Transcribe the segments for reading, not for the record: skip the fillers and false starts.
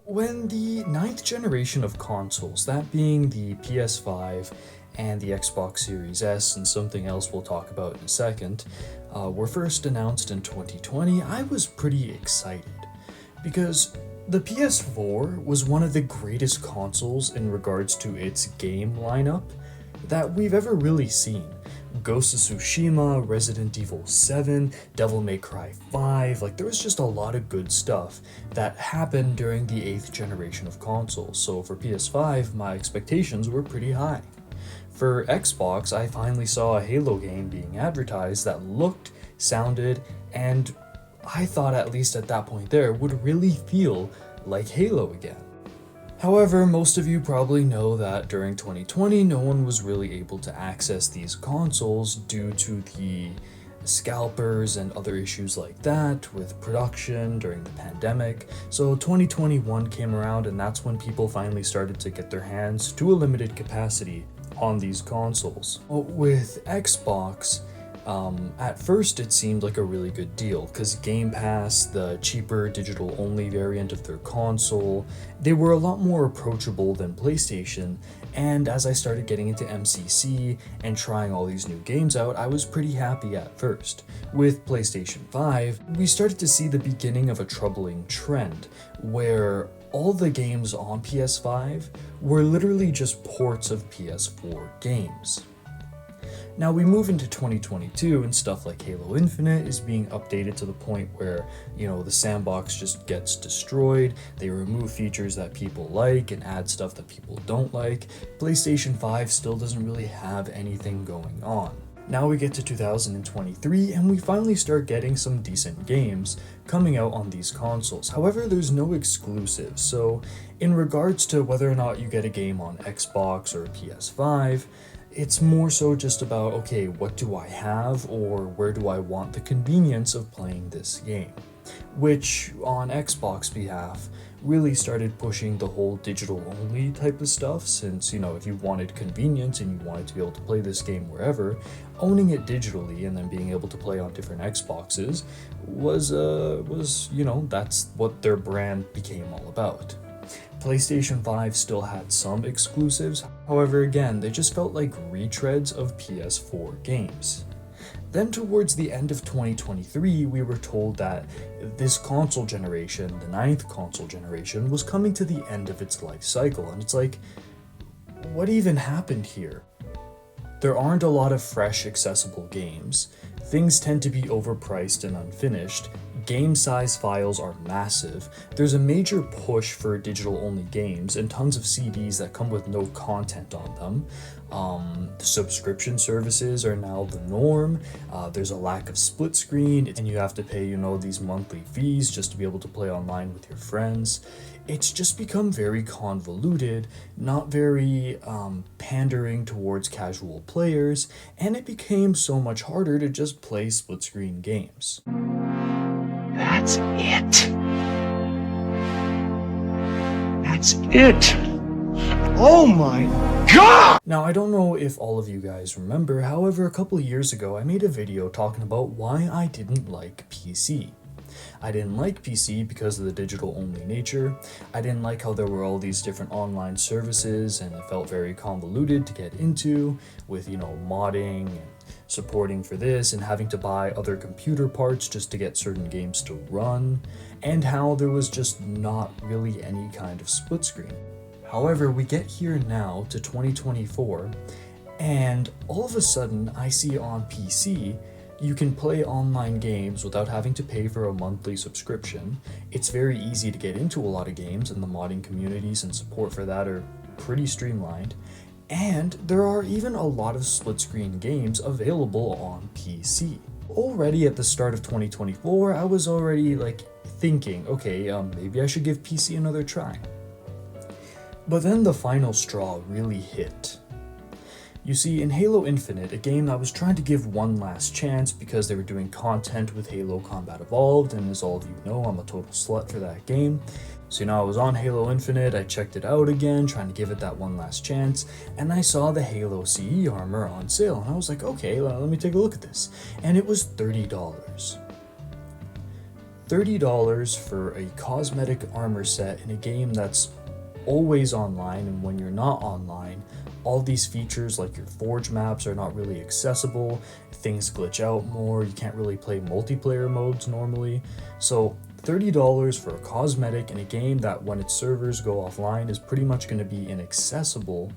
When the ninth generation of consoles, that being the PS5 and the Xbox Series S and something else we'll talk about in a second, were first announced in 2020, I was pretty excited because the PS4 was one of the greatest consoles in regards to its game lineup that we've ever really seen. Ghost of Tsushima, Resident Evil 7, Devil May Cry 5, like there was just a lot of good stuff that happened during the 8th generation of consoles, so for PS5 my expectations were pretty high. For Xbox, I finally saw a Halo game being advertised that looked, sounded, and I thought at least at that point there would really feel like Halo again. However, most of you probably know that during 2020, no one was really able to access these consoles due to the scalpers and other issues like that with production during the pandemic. So 2021 came around and that's when people finally started to get their hands to a limited capacity on these consoles. With Xbox, at first it seemed like a really good deal because Game Pass, the cheaper digital only variant of their console, they were a lot more approachable than PlayStation, and as I started getting into MCC and trying all these new games out, I was pretty happy at first. With PlayStation 5, we started to see the beginning of a troubling trend where all the games on PS5 were literally just ports of PS4 games. Now we move into 2022 and stuff like Halo Infinite is being updated to the point where, the sandbox just gets destroyed, they remove features that people like and add stuff that people don't like. PlayStation 5 still doesn't really have anything going on. Now we get to 2023 and we finally start getting some decent games coming out on these consoles. However, there's no exclusives, so in regards to whether or not you get a game on Xbox or PS5, it's more so just about, okay, what do I have or where do I want the convenience of playing this game? Which, on Xbox behalf, really started pushing the whole digital only type of stuff since, if you wanted convenience and you wanted to be able to play this game wherever, owning it digitally and then being able to play on different Xboxes was that's what their brand became all about. PlayStation 5 still had some exclusives, however again, they just felt like retreads of PS4 games. Then towards the end of 2023, we were told that this console generation, the 9th console generation, was coming to the end of its life cycle, and it's like, what even happened here? There aren't a lot of fresh, accessible games, things tend to be overpriced and unfinished, game size files are massive, there's a major push for digital-only games and tons of CDs that come with no content on them. Subscription services are now the norm, there's a lack of split screen, and you have to pay, these monthly fees just to be able to play online with your friends. It's just become very convoluted, not very pandering towards casual players, and it became so much harder to just play split-screen games. That's it. That's it. Oh my God! Now, I don't know if all of you guys remember, however, a couple of years ago, I made a video talking about why I didn't like PC. I didn't like PC because of the digital-only nature. I didn't like how there were all these different online services and it felt very convoluted to get into with, modding and supporting for this and having to buy other computer parts just to get certain games to run, and how there was just not really any kind of split screen. However, we get here now to 2024, and all of a sudden I see on PC you can play online games without having to pay for a monthly subscription. It's very easy to get into a lot of games, and the modding communities and support for that are pretty streamlined. And there are even a lot of split-screen games available on PC. Already at the start of 2024, I was already thinking, okay, maybe I should give PC another try. But then the final straw really hit. You see, in Halo Infinite, a game I was trying to give one last chance because they were doing content with Halo Combat Evolved, and as all of you know, I'm a total slut for that game. So I was on Halo Infinite, I checked it out again, trying to give it that one last chance, and I saw the Halo CE armor on sale, and I was like, okay, let me take a look at this. And it was $30. $30 for a cosmetic armor set in a game that's always online, and when you're not online, all these features like your forge maps are not really accessible, things glitch out more, you can't really play multiplayer modes normally. So $30 for a cosmetic in a game that when its servers go offline is pretty much going to be inaccessible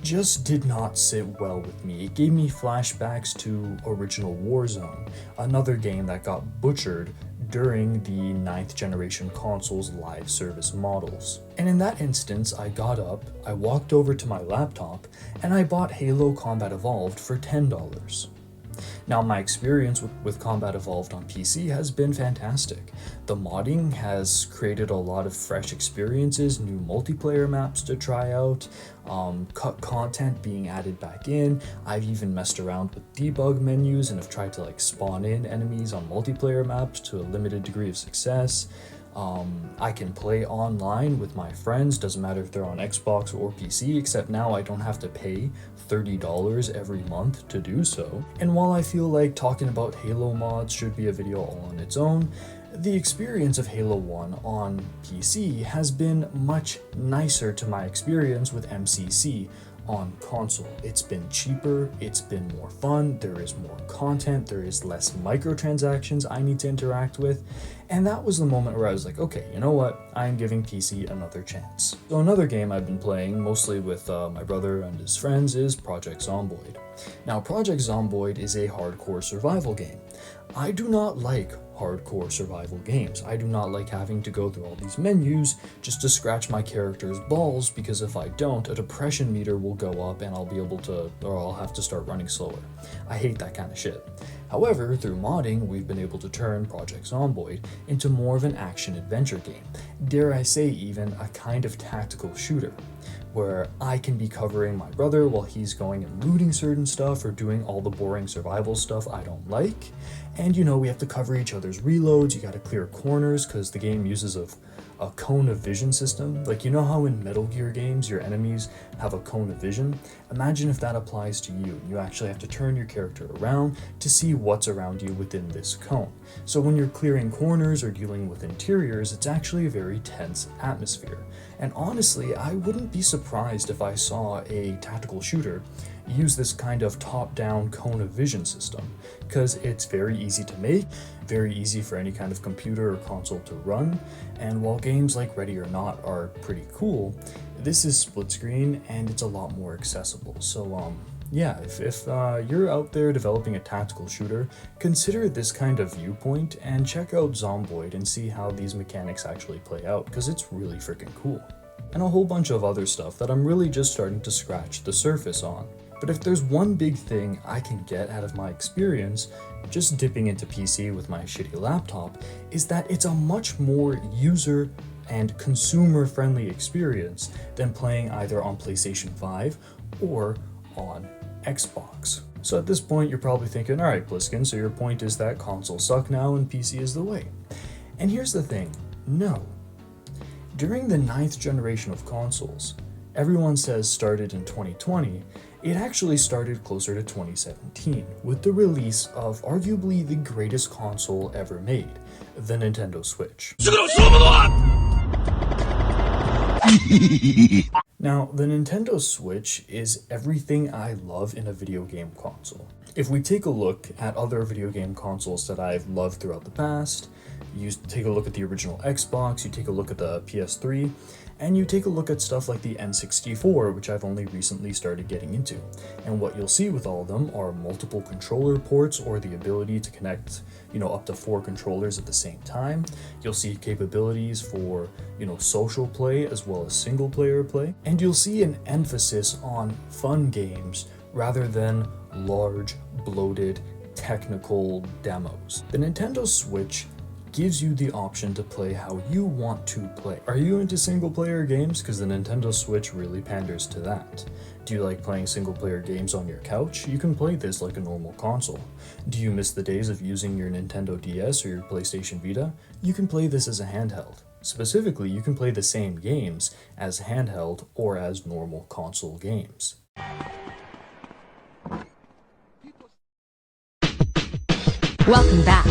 just did not sit well with me. It gave me flashbacks to original Warzone, another game that got butchered during the 9th generation console's live service models. And in that instance, I got up, I walked over to my laptop, and I bought Halo Combat Evolved for $10. Now, my experience with Combat Evolved on PC has been fantastic. The modding has created a lot of fresh experiences, new multiplayer maps to try out, cut content being added back in. I've even messed around with debug menus and have tried to spawn in enemies on multiplayer maps to a limited degree of success. I can play online with my friends, doesn't matter if they're on Xbox or PC, except now I don't have to pay $30 every month to do so. And while I feel like talking about Halo mods should be a video all on its own, the experience of Halo 1 on PC has been much nicer to my experience with MCC on console. It's been cheaper, it's been more fun, there is more content, there is less microtransactions I need to interact with, and that was the moment where I was like, okay, you know what, I'm giving PC another chance. So another game I've been playing, mostly with my brother and his friends, is Project Zomboid. Now, Project Zomboid is a hardcore survival game. I do not like hardcore survival games. I do not like having to go through all these menus just to scratch my character's balls, because if I don't, a depression meter will go up and I'll have to start running slower. I hate that kind of shit. However, through modding, we've been able to turn Project Zomboid into more of an action-adventure game. Dare I say even a kind of tactical shooter, where I can be covering my brother while he's going and looting certain stuff or doing all the boring survival stuff I don't like. And we have to cover each other's reloads, you gotta clear corners because the game uses a cone of vision system. Like, you know how in Metal Gear games your enemies have a cone of vision? Imagine if that applies to you. You actually have to turn your character around to see what's around you within this cone. So when you're clearing corners or dealing with interiors, it's actually a very tense atmosphere. And honestly, I wouldn't be surprised if I saw a tactical shooter use this kind of top-down cone of vision system, because it's very easy to make, very easy for any kind of computer or console to run, and while games like Ready or Not are pretty cool, this is split screen and it's a lot more accessible. So yeah, if you're out there developing a tactical shooter, consider this kind of viewpoint and check out Zomboid and see how these mechanics actually play out, because it's really freaking cool. And a whole bunch of other stuff that I'm really just starting to scratch the surface on. But if there's one big thing I can get out of my experience just dipping into PC with my shitty laptop, is that it's a much more user and consumer-friendly experience than playing either on PlayStation 5 or on Xbox. So at this point, you're probably thinking, alright, Pliskin, so your point is that consoles suck now and PC is the way. And here's the thing, no. During the 9th generation of consoles, everyone says started in 2020, it actually started closer to 2017, with the release of arguably the greatest console ever made, the Nintendo Switch. Now, the Nintendo Switch is everything I love in a video game console. If we take a look at other video game consoles that I've loved throughout the past, you take a look at the original Xbox, you take a look at the PS3, and you take a look at stuff like the N64, which I've only recently started getting into. And what you'll see with all of them are multiple controller ports, or the ability to connect, up to 4 controllers at the same time. You'll see capabilities for, social play as well as single player play. And you'll see an emphasis on fun games rather than large, bloated, technical demos. The Nintendo Switch gives you the option to play how you want to play. Are you into single player games? Because the Nintendo Switch really panders to that. Do you like playing single player games on your couch? You can play this like a normal console. Do you miss the days of using your Nintendo DS or your PlayStation Vita? You can play this as a handheld. Specifically, you can play the same games as handheld or as normal console games. Welcome back.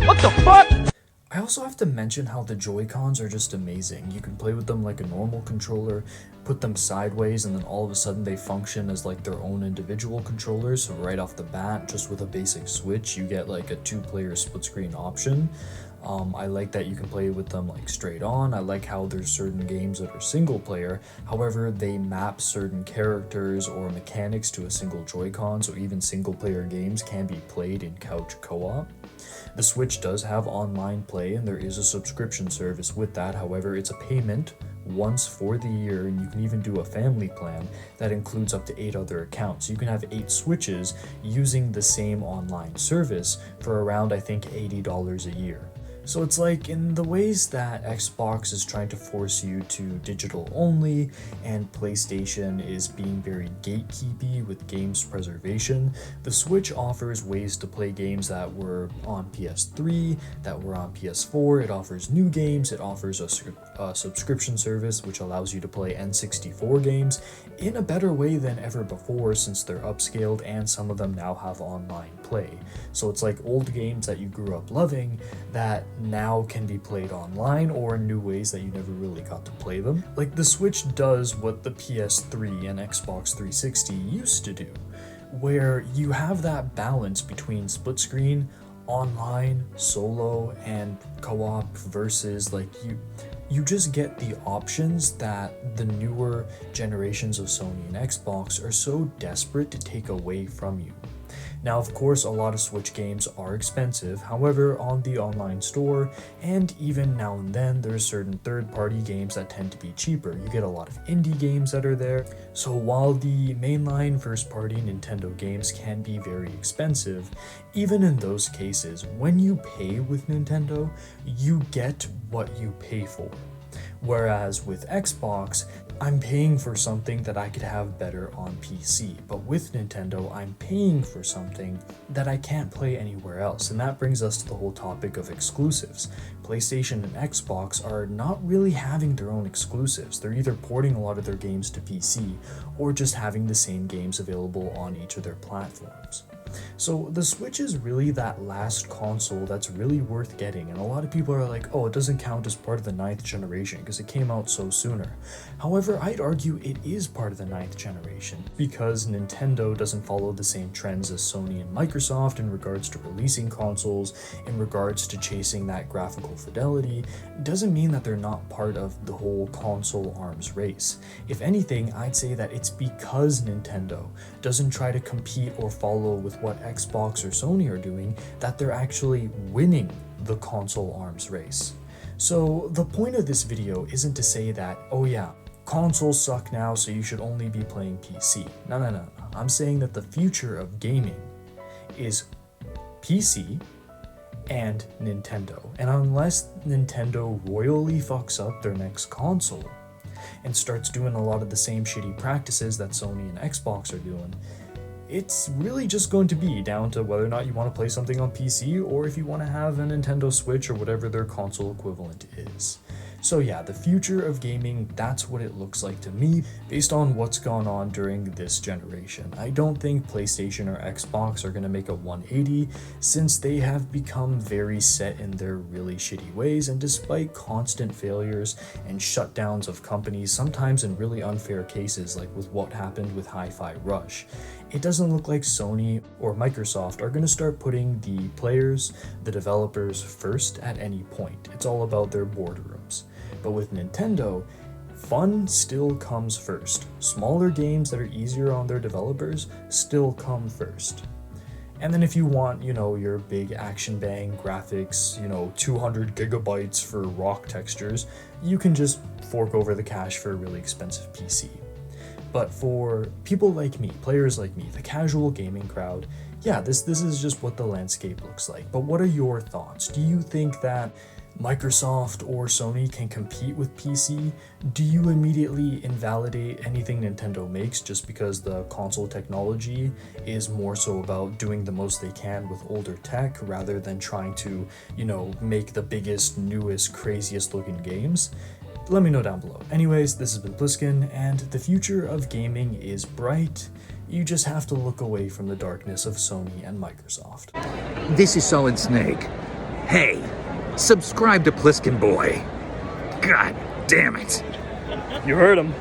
What the fuck? I also have to mention how the Joy-Cons are just amazing. You can play with them like a normal controller, put them sideways, and then all of a sudden they function as like their own individual controllers. So right off the bat, just with a basic Switch, you get like a 2-player split screen option. I like that you can play with them like straight on. I like how there's certain games that are single player. However, they map certain characters or mechanics to a single Joy-Con, so even single player games can be played in couch co-op. The Switch does have online play and there is a subscription service with that. However, it's a payment once for the year, and you can even do a family plan that includes up to 8 other accounts. So you can have 8 Switches using the same online service for around, I think, $80 a year. So it's like, in the ways that Xbox is trying to force you to digital only and PlayStation is being very gatekeepy with games preservation, the Switch offers ways to play games that were on PS3, that were on PS4. It offers new games, it offers a subscription service which allows you to play N64 games in a better way than ever before, since they're upscaled and some of them now have online play. So it's like old games that you grew up loving that now can be played online or in new ways that you never really got to play them. Like, the Switch does what the PS3 and Xbox 360 used to do, where you have that balance between split screen, online, solo, and co-op versus like you just get the options that the newer generations of Sony and Xbox are so desperate to take away from you. Now, of course, a lot of Switch games are expensive. However, on the online store, and even now and then, there's certain third-party games that tend to be cheaper. You get a lot of indie games that are there. So while the mainline first-party Nintendo games can be very expensive, even in those cases, when you pay with Nintendo, you get what you pay for. Whereas with Xbox, I'm paying for something that I could have better on PC, but with Nintendo, I'm paying for something that I can't play anywhere else. And that brings us to the whole topic of exclusives. PlayStation and Xbox are not really having their own exclusives. They're either porting a lot of their games to PC or just having the same games available on each of their platforms. So the Switch is really that last console that's really worth getting, and a lot of people are like, oh, it doesn't count as part of the 9th generation because it came out so sooner. However, I'd argue it is part of the 9th generation because Nintendo doesn't follow the same trends as Sony and Microsoft in regards to releasing consoles, in regards to chasing that graphical fidelity. It doesn't mean that they're not part of the whole console arms race. If anything, I'd say that it's because Nintendo doesn't try to compete or follow with what Xbox or Sony are doing that they're actually winning the console arms race. So the point of this video isn't to say that, oh yeah, consoles suck now so you should only be playing PC. No. I'm saying that the future of gaming is PC and Nintendo. And unless Nintendo royally fucks up their next console and starts doing a lot of the same shitty practices that Sony and Xbox are doing, it's really just going to be down to whether or not you want to play something on PC or if you want to have a Nintendo Switch or whatever their console equivalent is. So yeah, the future of gaming, that's what it looks like to me based on what's gone on during this generation. I don't think PlayStation or Xbox are going to make a 180 since they have become very set in their really shitty ways, and despite constant failures and shutdowns of companies, sometimes in really unfair cases like with what happened with Hi-Fi Rush, it doesn't look like Sony or Microsoft are going to start putting the players, the developers first at any point. It's all about their boardrooms. But with Nintendo, fun still comes first. Smaller games that are easier on their developers still come first. And then if you want, your big action bang graphics, 200 gigabytes for rock textures, you can just fork over the cash for a really expensive PC. But for people like me, players like me, the casual gaming crowd, yeah, this is just what the landscape looks like. But what are your thoughts? Do you think that Microsoft or Sony can compete with PC? Do you immediately invalidate anything Nintendo makes just because the console technology is more so about doing the most they can with older tech rather than trying to, make the biggest, newest, craziest looking games? Let me know down below. Anyways, this has been Pliskin, and the future of gaming is bright. You just have to look away from the darkness of Sony and Microsoft. This is Solid Snake. Hey, subscribe to Pliskin Boy. God damn it. You heard him.